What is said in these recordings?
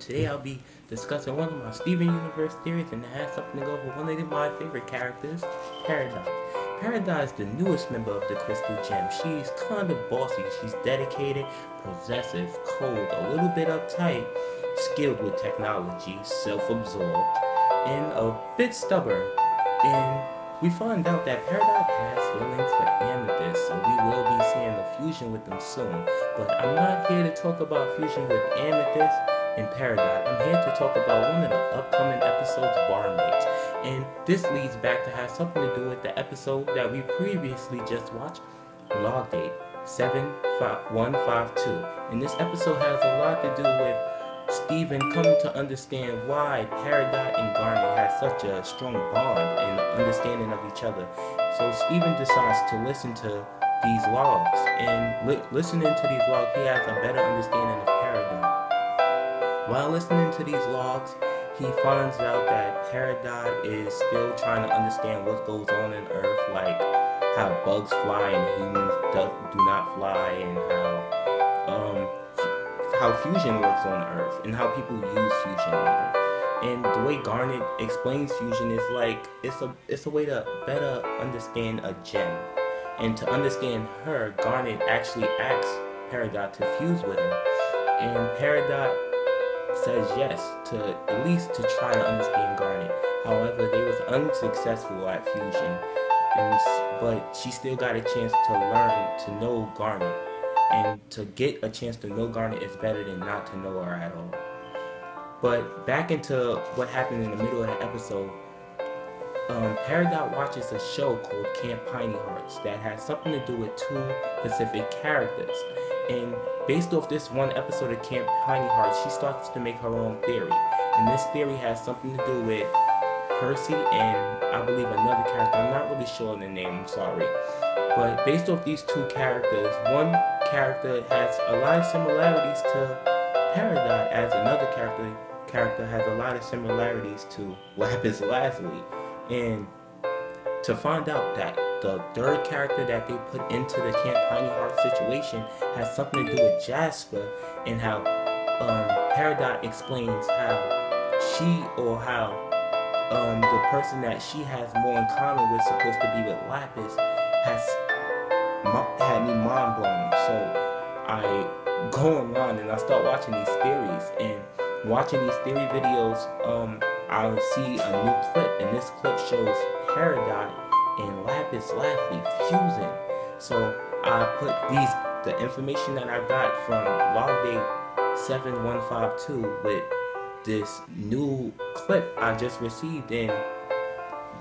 Today I'll be discussing one of my Steven Universe theories, and it has something to go with one of my favorite characters, Peridot. Peridot is the newest member of the Crystal Gem. She's kind of bossy, she's dedicated, possessive, cold, a little bit uptight, skilled with technology, self-absorbed, and a bit stubborn. And we find out that Peridot has feelings for Amethyst, so we will be seeing a fusion with them soon. But I'm not here to talk about fusion with Amethyst and Peridot. I'm here to talk about one of the upcoming episodes, Barmaids. And this leads back to have something to do with the episode that we previously just watched, Log Date 7152. And this episode has a lot to do with Steven coming to understand why Peridot and Garnet have such a strong bond and understanding of each other. So Steven decides to listen to these logs, and listening to these logs, he has a better understanding of Peridot. While listening to these logs, he finds out that Peridot is still trying to understand what goes on in Earth, like how bugs fly and humans do not fly, and how fusion works on Earth, and how people use fusion on Earth. And the way Garnet explains fusion is like it's a way to better understand a gem. And to understand her, Garnet actually asks Peridot to fuse with her. And Peridot says yes, to at least to try to understand Garnet. However, they was unsuccessful at fusion. But she still got a chance to learn to know Garnet. And to get a chance to know Garnet is better than not to know her at all. But back into what happened in the middle of the episode, Peridot watches a show called Camp Piney Hearts that has something to do with two specific characters. And based off this one episode of Camp Piney Hearts, she starts to make her own theory. And this theory has something to do with Percy and I believe another character. I'm not really sure the name, I'm sorry. But based off these two characters, one character has a lot of similarities to Peridot, as another character has a lot of similarities to Lapis Lazuli. And to find out that the third character that they put into the Camp Piney Heart situation has something to do with Jasper, and how Peridot explains how the person that she has more in common with, supposed to be with Lapis, had me mind blown. So I go online and I start watching these theories, and watching these theory videos, I'll see a new clip, and this clip shows Peridot and Lapis Lazuli fusing. So I put the information that I got from Log Date 7152 with this new clip I just received, and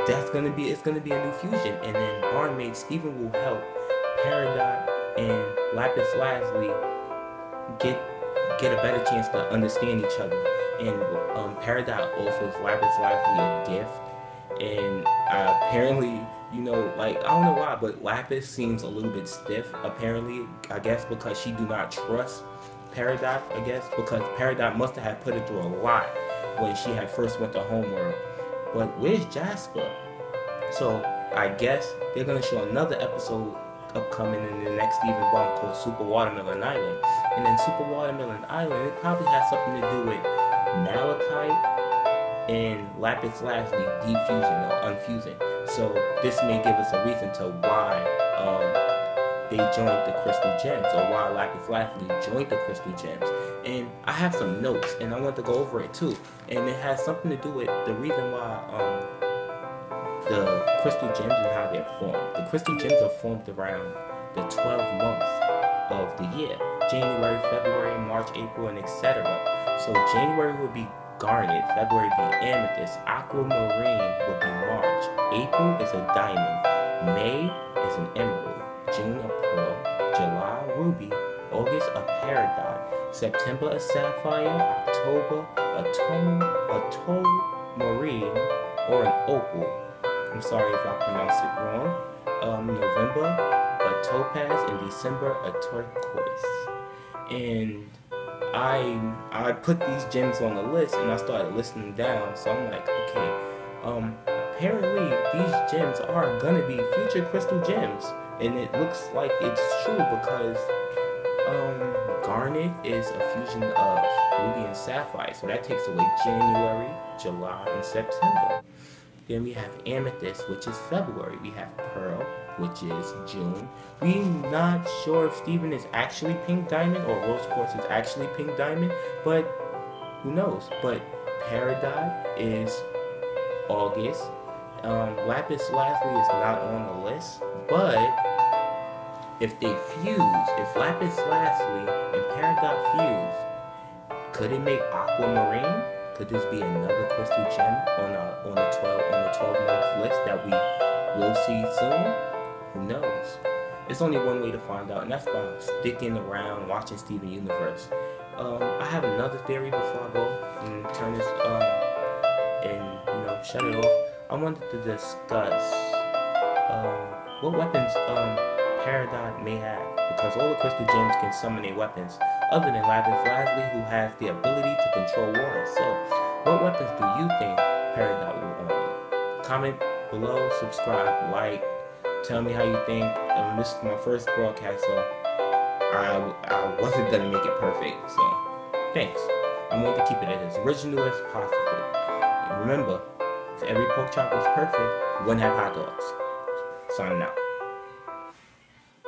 it's gonna be a new fusion. And then Barmaid Steven will help Peridot and Lapis Lazuli get a better chance to understand each other. And Peridot offers Lapis Lazuli a gift, and apparently, like, I don't know why, but Lapis seems a little bit stiff, apparently, I guess because she do not trust Peridot, I guess, because Peridot must have put her through a lot when she had first went to Homeworld. But where's Jasper? So I guess they're gonna show another episode upcoming in the next Steven Bond called Super Watermelon Island. And in Super Watermelon Island, it probably has something to do with Malachite and Lapis Lazuli defusing or unfusing. So this may give us a reason to why they joined the Crystal Gems, or why Lapis Lazuli joined the Crystal Gems. And I have some notes, and I want to go over it too. And it has something to do with the reason why the Crystal Gems and how they're formed. The Crystal Gems are formed around the 12 months of the year: January, February, March, April, and etc. So January would be Garnet, February would be Amethyst, Aquamarine would be March, April is a diamond, May is an emerald, June a pearl, July ruby, August a peridot, September a sapphire, October a tourmaline or an opal. I'm sorry if I pronounced it wrong. November a topaz, and December a turquoise. And I put these gems on the list, and I started listing them down. So I'm like, okay, apparently these gems are gonna be future crystal gems, and it looks like it's true because Garnet is a fusion of ruby and sapphire, so that takes away January, July, and September. Then we have amethyst, which is February. We have pearl, which is June. We're not sure if Steven is actually pink diamond or rose quartz is actually pink diamond, but who knows? But peridot is August. Lapis lazuli is not on the list, but if they fuse, if lapis lazuli and peridot fuse, could it make aquamarine? Could this be another crystal gem on the 12-month list that we will see soon? Who knows? It's only one way to find out, and that's by sticking around watching Steven Universe. I have another theory before I go and turn this and shut it off. I wanted to discuss what weapons Peridot may have, because all the crystal gems can summon their weapons, other than Lapis Lazuli, who has the ability to control water. So, what weapons do you think Peridot will own? Comment below, subscribe, like, tell me how you think. This is my first broadcast, so I wasn't gonna make it perfect. So, thanks. I want to keep it as original as possible. And remember, if every pork chop was perfect, we wouldn't have hot dogs. Signing out.